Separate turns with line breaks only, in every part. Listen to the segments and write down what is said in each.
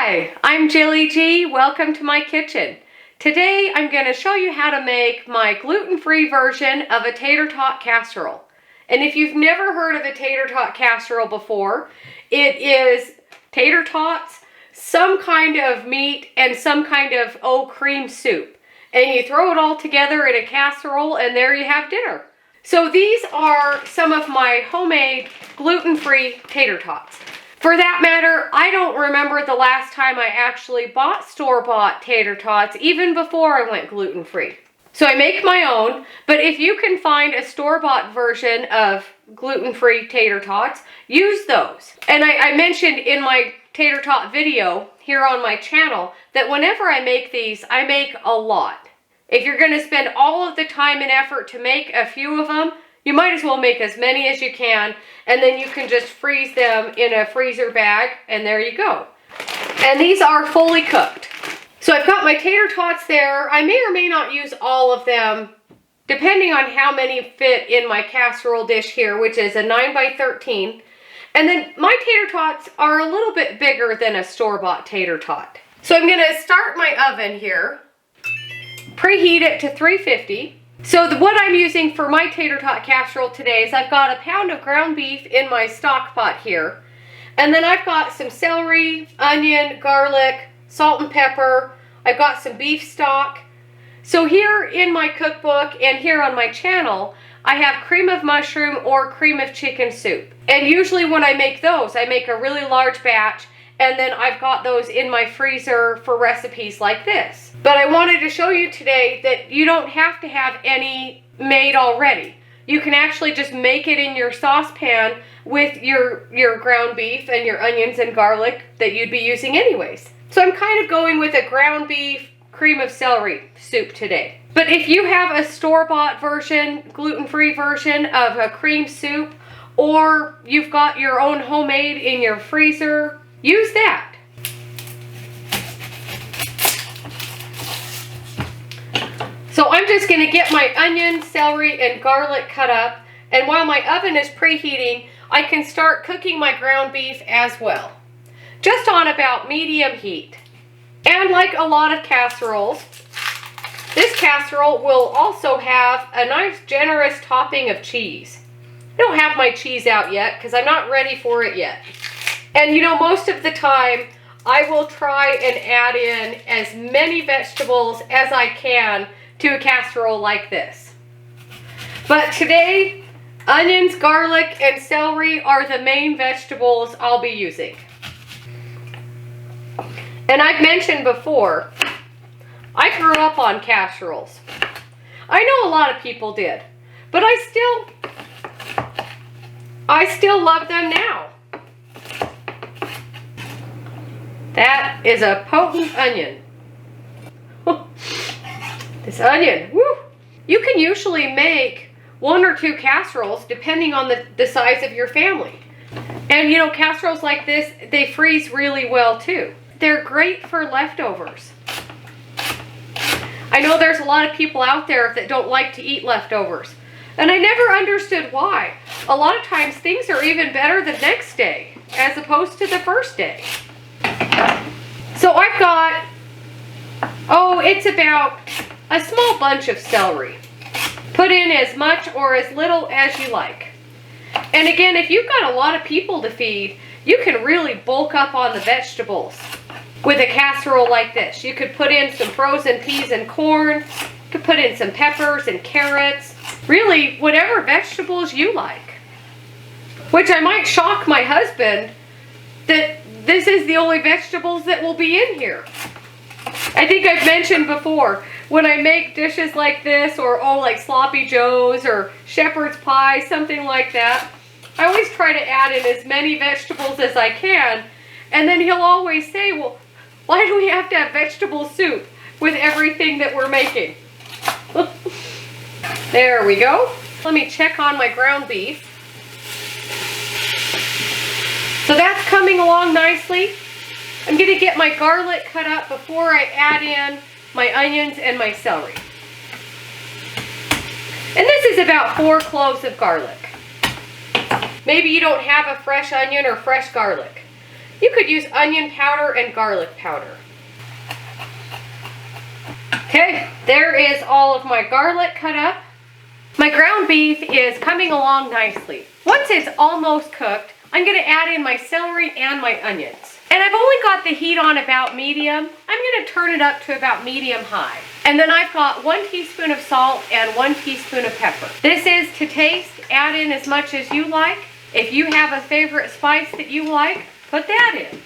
Hi, I'm Jilly G. Welcome to my kitchen. Today I'm going to show you how to make my gluten-free version of a tater tot casserole. And if you've never heard of a tater tot casserole before, it is tater tots, some kind of meat, and some kind of cream soup. And you throw it all together in a casserole and there you have dinner. So these are some of my homemade gluten-free tater tots. For that matter, I don't remember the last time I actually bought store-bought tater tots, even before I went gluten-free. So I make my own, but if you can find a store-bought version of gluten-free tater tots, use those. And I mentioned in my tater tot video here on my channel that whenever I make these, I make a lot. If you're going to spend all of the time and effort to make a few of them, you might as well make as many as you can, and then you can just freeze them in a freezer bag, and there you go. And these are fully cooked. So I've got my tater tots there. I may or may not use all of them, depending on how many fit in my casserole dish here, which is a 9 by 13. And then my tater tots are a little bit bigger than a store-bought tater tot. So I'm gonna start my oven here, preheat it to 350. So what I'm using for my tater tot casserole today is I've got a pound of ground beef in my stock pot here. And then I've got some celery, onion, garlic, salt and pepper. I've got some beef stock. So here in my cookbook and here on my channel, I have cream of mushroom or cream of chicken soup. And usually when I make those, I make a really large batch, and then I've got those in my freezer for recipes like this. But I wanted to show you today that you don't have to have any made already. You can actually just make it in your saucepan with your ground beef and your onions and garlic that you'd be using anyways. So I'm kind of going with a ground beef, cream of celery soup today. But if you have a store-bought version, gluten-free version of a cream soup, or you've got your own homemade in your freezer, use that. So I'm just going to get my onion, celery, and garlic cut up, and while my oven is preheating, I can start cooking my ground beef as well. Just on about medium heat. And like a lot of casseroles, this casserole will also have a nice generous topping of cheese. I don't have my cheese out yet because I'm not ready for it yet. And you know, most of the time, I will try and add in as many vegetables as I can to a casserole like this. But today, onions, garlic, and celery are the main vegetables I'll be using. And I've mentioned before, I grew up on casseroles. I know a lot of people did, but I still love them now. That is a potent onion. This onion, woo! You can usually make 1 or 2 casseroles depending on the size of your family. And you know, casseroles like this, they freeze really well too. They're great for leftovers. I know there's a lot of people out there that don't like to eat leftovers. And I never understood why. A lot of times things are even better the next day as opposed to the first day. So I've got, it's about a small bunch of celery. Put in as much or as little as you like. And again, if you've got a lot of people to feed, you can really bulk up on the vegetables with a casserole like this. You could put in some frozen peas and corn. You could put in some peppers and carrots. Really, whatever vegetables you like. Which I might shock my husband that this is the only vegetables that will be in here. I think I've mentioned before, when I make dishes like this, or like sloppy joes or shepherd's pie, something like that, I always try to add in as many vegetables as I can, and then he'll always say, well, why do we have to have vegetable soup with everything that we're making? There we go. Let me check on my ground beef. So that's coming along nicely. I'm going to get my garlic cut up before I add in my onions and my celery. And this is about 4 cloves of garlic. Maybe you don't have a fresh onion or fresh garlic. You could use onion powder and garlic powder. Okay, there is all of my garlic cut up. My ground beef is coming along nicely. Once it's almost cooked, I'm going to add in my celery and my onions. And I've only got the heat on about medium. I'm going to turn it up to about medium high. And then I've got 1 teaspoon of salt and 1 teaspoon of pepper. This is to taste. Add in as much as you like. If you have a favorite spice that you like, put that in.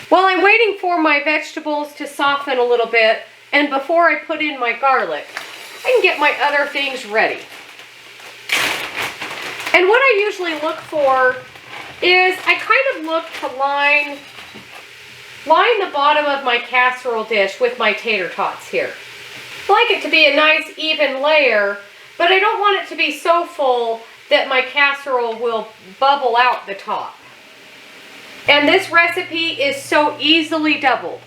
While I'm waiting for my vegetables to soften a little bit, and before I put in my garlic, I can get my other things ready. And what I usually look for is I kind of look to line the bottom of my casserole dish with my tater tots here. I like it to be a nice even layer, but I don't want it to be so full that my casserole will bubble out the top. And this recipe is so easily doubled.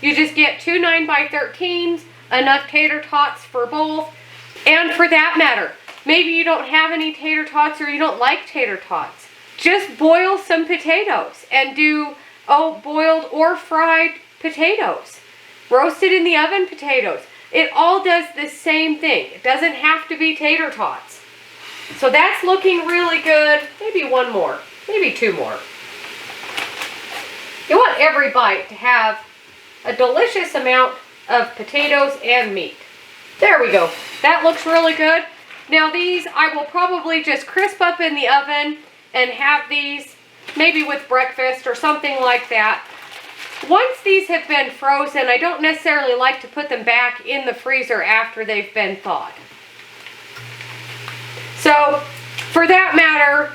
You just get 2 9x13s, enough tater tots for both. And for that matter, maybe you don't have any tater tots or you don't like tater tots. Just boil some potatoes and do boiled or fried potatoes. Roasted in the oven potatoes. It all does the same thing. It doesn't have to be tater tots. So that's looking really good. Maybe 1 more, maybe 2 more. You want every bite to have a delicious amount of potatoes and meat. There we go. That looks really good. Now these I will probably just crisp up in the oven and have these maybe with breakfast or something like that. Once these have been frozen, I don't necessarily like to put them back in the freezer after they've been thawed. So for that matter,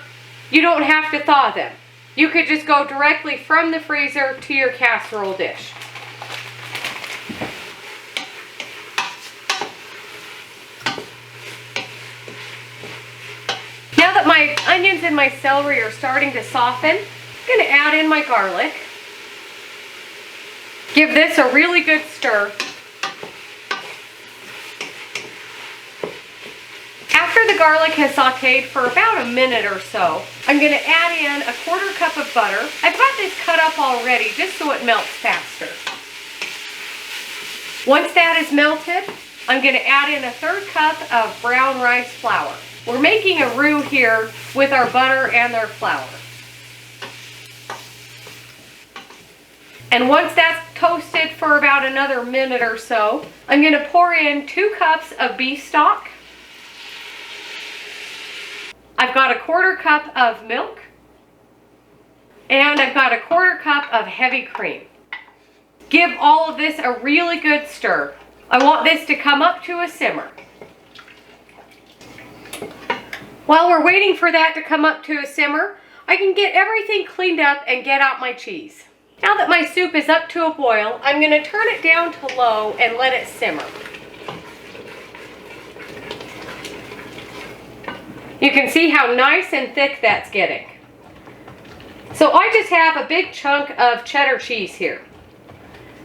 you don't have to thaw them. You could just go directly from the freezer to your casserole dish. Now that my onions and my celery are starting to soften, I'm going to add in my garlic. Give this a really good stir. After the garlic has sauteed for about a minute or so, I'm going to add in a 1/4 cup of butter. I've got this cut up already just so it melts faster. Once that is melted, I'm going to add in a 1/3 cup of brown rice flour. We're making a roux here with our butter and our flour. And once that's toasted for about another minute or so, I'm going to pour in 2 cups of beef stock. I've got a 1/4 cup of milk, and I've got a 1/4 cup of heavy cream. Give all of this a really good stir. I want this to come up to a simmer. While we're waiting for that to come up to a simmer, I can get everything cleaned up and get out my cheese. Now that my soup is up to a boil, I'm going to turn it down to low and let it simmer. You can see how nice and thick that's getting. So I just have a big chunk of cheddar cheese here.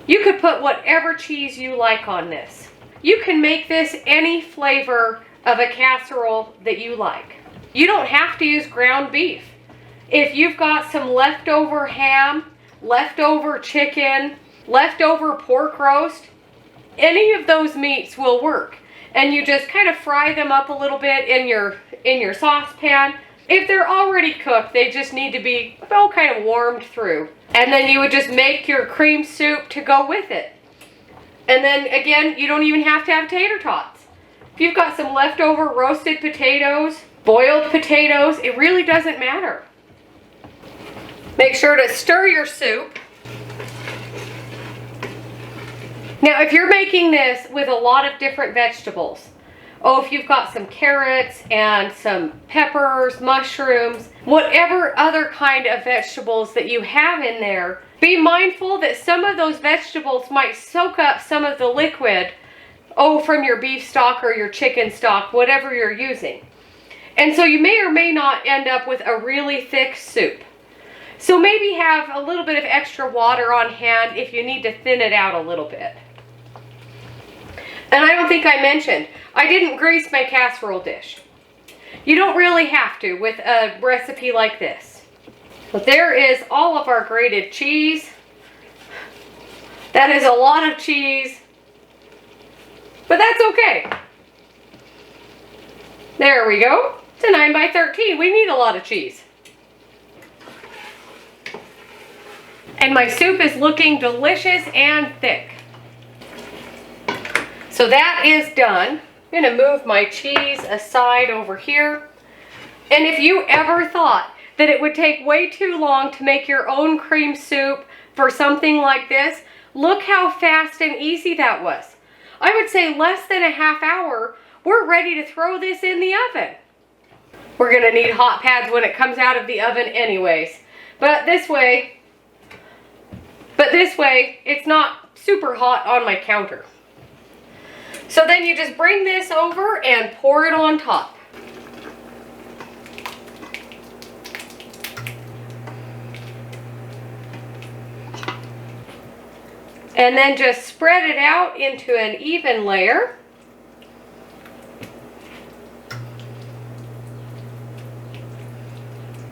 You could put whatever cheese you like on this. You can make this any flavor of a casserole that you like. You don't have to use ground beef. If you've got some leftover ham, leftover chicken, leftover pork roast, any of those meats will work. And you just kind of fry them up a little bit in your saucepan. If they're already cooked, they just need to be kind of warmed through. And then you would just make your cream soup to go with it. And then again, you don't even have to have tater tots. If you've got some leftover roasted potatoes, boiled potatoes, it really doesn't matter. Make sure to stir your soup. Now, if you're making this with a lot of different vegetables, if you've got some carrots and some peppers, mushrooms, whatever other kind of vegetables that you have in there, be mindful that some of those vegetables might soak up some of the liquid, from your beef stock or your chicken stock, whatever you're using. And so you may or may not end up with a really thick soup. So maybe have a little bit of extra water on hand if you need to thin it out a little bit. And I don't think I mentioned, I didn't grease my casserole dish. You don't really have to with a recipe like this. But there is all of our grated cheese. That is a lot of cheese, but that's okay. There we go. It's a 9 by 13. We need a lot of cheese. And my soup is looking delicious and thick. So that is done. I'm going to move my cheese aside over here. And if you ever thought that it would take way too long to make your own cream soup for something like this, look how fast and easy that was. I would say less than a half hour, we're ready to throw this in the oven. We're going to need hot pads when it comes out of the oven anyways. But this way, it's not super hot on my counter. So then you just bring this over and pour it on top. And then just spread it out into an even layer.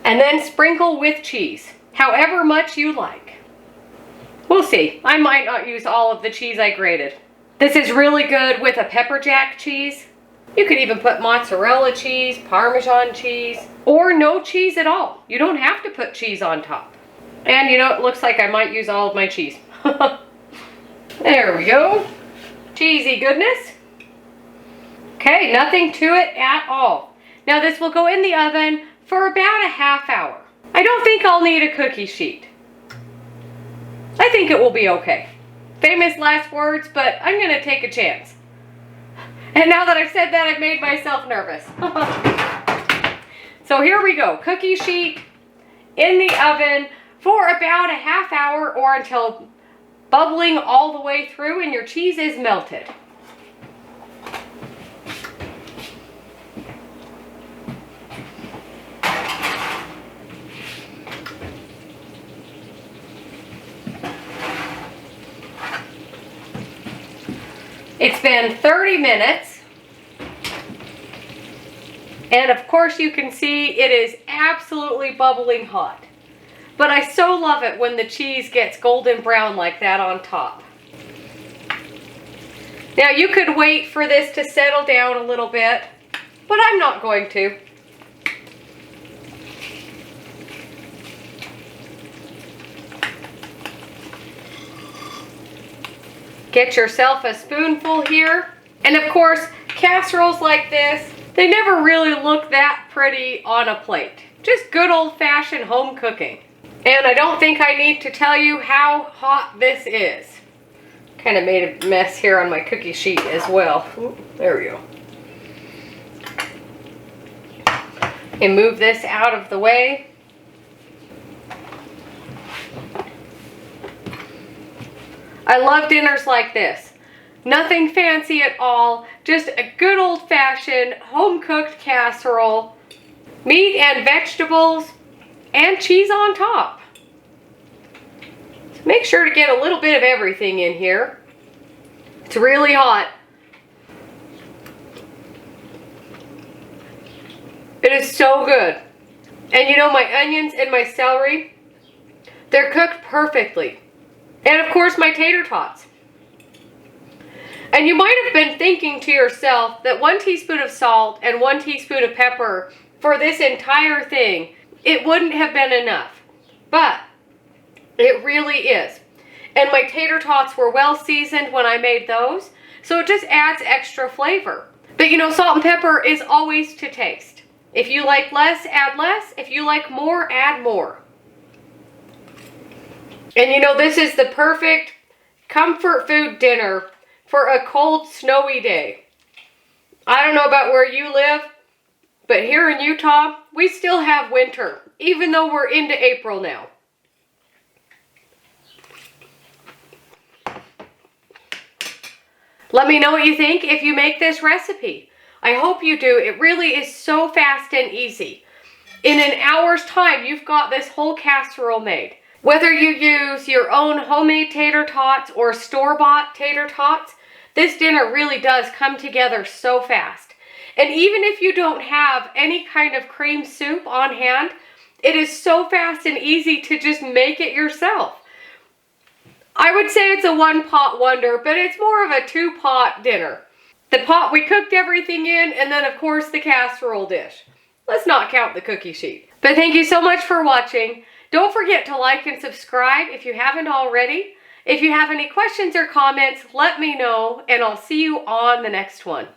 And then sprinkle with cheese, however much you like. We'll see. I might not use all of the cheese I grated. This is really good with a pepper jack cheese. You could even put mozzarella cheese, Parmesan cheese, or no cheese at all. You don't have to put cheese on top. And you know, it looks like I might use all of my cheese. There we go. Cheesy goodness. Okay, nothing to it at all. Now this will go in the oven for about a half hour. I don't think I'll need a cookie sheet. I think it will be okay. Famous last words, but I'm going to take a chance. And now that I've said that, I've made myself nervous. So here we go. Cookie sheet in the oven for about a half hour or until bubbling all the way through and your cheese is melted. It's been 30 minutes, and of course you can see it is absolutely bubbling hot. But I so love it when the cheese gets golden brown like that on top. Now you could wait for this to settle down a little bit, but I'm not going to. Get yourself a spoonful here. And of course, casseroles like this, they never really look that pretty on a plate. Just good old-fashioned home cooking. And I don't think I need to tell you how hot this is. Kind of made a mess here on my cookie sheet as well. Ooh, there we go. And move this out of the way. I love dinners like this. Nothing fancy at all, just a good old-fashioned home-cooked casserole, meat and vegetables, and cheese on top. So make sure to get a little bit of everything in here. It's really hot. It is so good. And you know, my onions and my celery, they're cooked perfectly. And of course my tater tots. And you might have been thinking to yourself that 1 teaspoon of salt and 1 teaspoon of pepper for this entire thing, it wouldn't have been enough. But it really is. And my tater tots were well seasoned when I made those, so it just adds extra flavor. But you know, salt and pepper is always to taste. If you like less, add less. If you like more, add more. And you know, this is the perfect comfort food dinner for a cold, snowy day. I don't know about where you live, but here in Utah, we still have winter, even though we're into April now. Let me know what you think if you make this recipe. I hope you do. It really is so fast and easy. In an hour's time, you've got this whole casserole made. Whether you use your own homemade tater tots or store-bought tater tots, This dinner really does come together so fast. And even if you don't have any kind of cream soup on hand, it is so fast and easy to just make it yourself. I would say it's a one-pot wonder, but it's more of a two-pot dinner. The pot we cooked everything in, and then of course the casserole dish. Let's not count the cookie sheet. But thank you so much for watching. Don't forget to like and subscribe if you haven't already. If you have any questions or comments, let me know, and I'll see you on the next one.